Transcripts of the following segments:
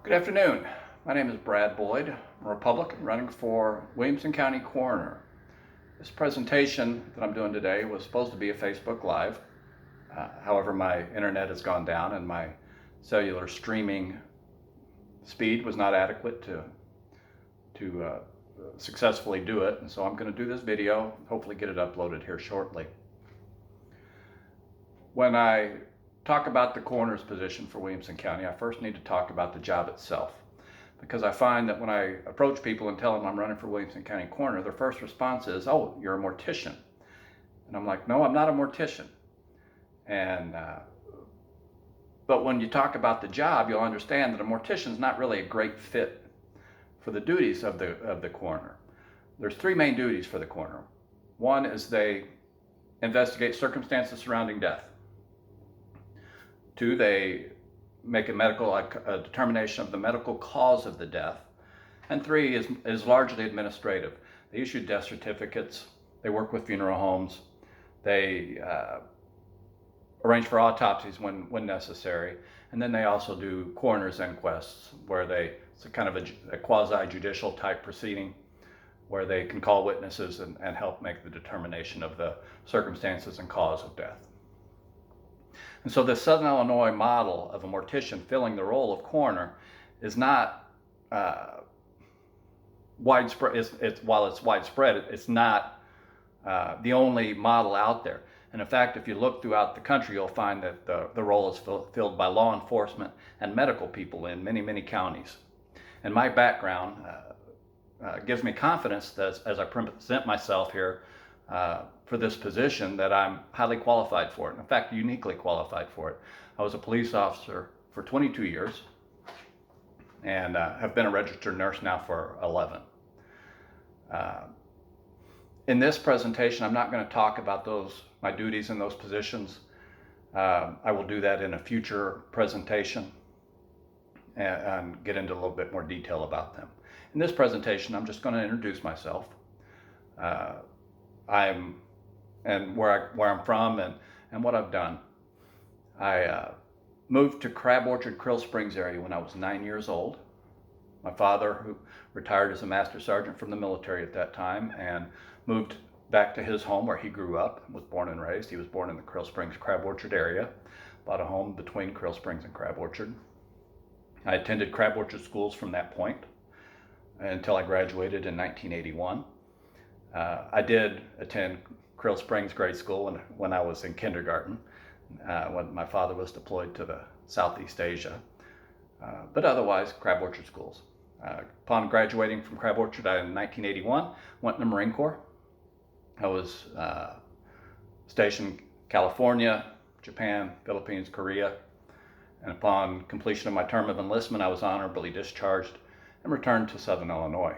Good afternoon. My name is Brad Boyd. I'm a Republican running for Williamson County Coroner. This presentation that I'm doing today was supposed to be a Facebook Live. However, my internet has gone down and my cellular streaming speed was not adequate to successfully do it. And so I'm going to do this video, hopefully get it uploaded here shortly. When I talk about the coroner's position for Williamson County, I first need to talk about the job itself. Because I find that when I approach people and tell them I'm running for Williamson County Coroner, their first response is, "Oh, you're a mortician." And I'm like, "No, I'm not a mortician." And but when you talk about the job, you'll understand that a mortician is not really a great fit for the duties of the coroner. There's three main duties for the coroner. One is they investigate circumstances surrounding death. Two, they make a determination of the medical cause of the death. And three is largely administrative. They issue death certificates, they work with funeral homes, they arrange for autopsies when necessary, and then they also do coroner's inquests, where it's a kind of a quasi-judicial type proceeding where they can call witnesses and help make the determination of the circumstances and cause of death. And so the Southern Illinois model of a mortician filling the role of coroner is not widespread. While it's widespread, it's not the only model out there. And in fact, if you look throughout the country, you'll find that the role is filled by law enforcement and medical people in many, many counties. And my background gives me confidence that as I present myself here for this position, that I'm highly qualified for it. In fact, uniquely qualified for it. I was a police officer for 22 years and have been a registered nurse now for 11. In this presentation, I'm not going to talk about my duties in those positions. I will do that in a future presentation and get into a little bit more detail about them. In this presentation, I'm just going to introduce myself. And where I'm from and what I've done. I moved to Crab Orchard, Krill Springs area when I was 9 years old. My father, who retired as a master sergeant from the military at that time, and moved back to his home where he grew up, was born and raised. He was born in the Krill Springs, Crab Orchard area, bought a home between Krill Springs and Crab Orchard. I attended Crab Orchard schools from that point until I graduated in 1981. I did attend Krill Springs grade school when I was in kindergarten, when my father was deployed to the Southeast Asia. But otherwise, Crab Orchard schools. Upon graduating from Crab Orchard in 1981, went in the Marine Corps. I was stationed in California, Japan, Philippines, Korea. And upon completion of my term of enlistment, I was honorably discharged and returned to Southern Illinois.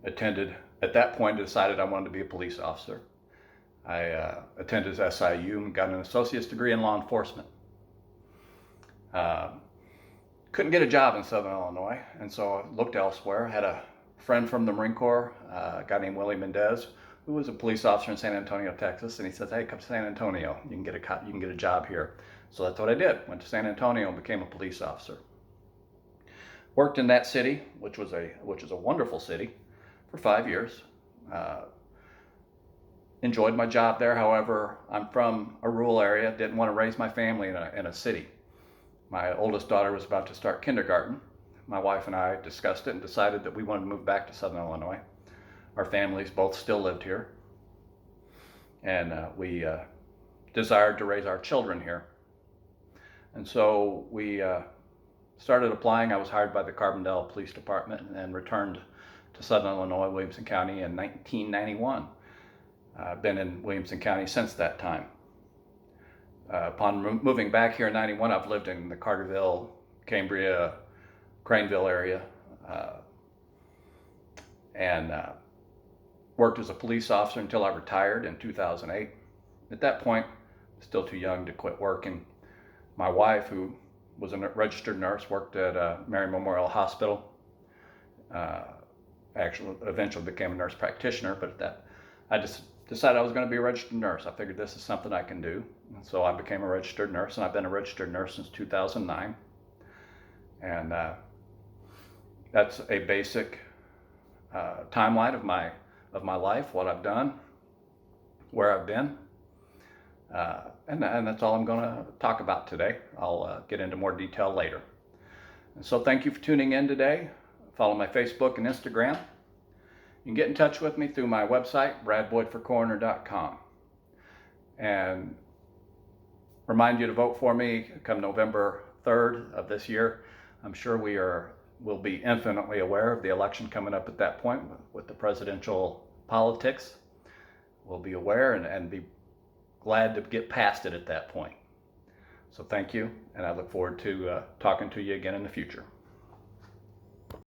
At that point, I decided I wanted to be a police officer. I attended SIU and got an associate's degree in law enforcement. Couldn't get a job in Southern Illinois, and so I looked elsewhere. I had a friend from the Marine Corps, a guy named Willie Mendez, who was a police officer in San Antonio, Texas, and he says, "Hey, come to San Antonio. You can get a job here." So that's what I did. Went to San Antonio and became a police officer. Worked in that city, which is a wonderful city, for 5 years. Enjoyed my job there. However, I'm from a rural area, didn't want to raise my family in a city. My oldest daughter was about to start kindergarten. My wife and I discussed it and decided that we wanted to move back to Southern Illinois. Our families both still lived here. And we desired to raise our children here. And so we started applying. I was hired by the Carbondale Police Department and returned to Southern Illinois, Williamson County in 1991. I've been in Williamson County since that time. Upon moving back here in 91, I've lived in the Carterville, Cambria, Craneville area, and worked as a police officer until I retired in 2008. At that point, still too young to quit working. My wife, who was a registered nurse, worked at Mary Memorial Hospital. Actually, eventually became a nurse practitioner, but I just decided I was going to be a registered nurse. I figured this is something I can do. And so I became a registered nurse, and I've been a registered nurse since 2009. And that's a basic timeline of my life, what I've done, where I've been. And that's all I'm going to talk about today. I'll get into more detail later. And so thank you for tuning in today. Follow my Facebook and Instagram. You can get in touch with me through my website, bradboydforcoroner.com. And remind you to vote for me come November 3rd of this year. I'm sure we'll be infinitely aware of the election coming up at that point with the presidential politics. We'll be aware and be glad to get past it at that point. So thank you, and I look forward to talking to you again in the future.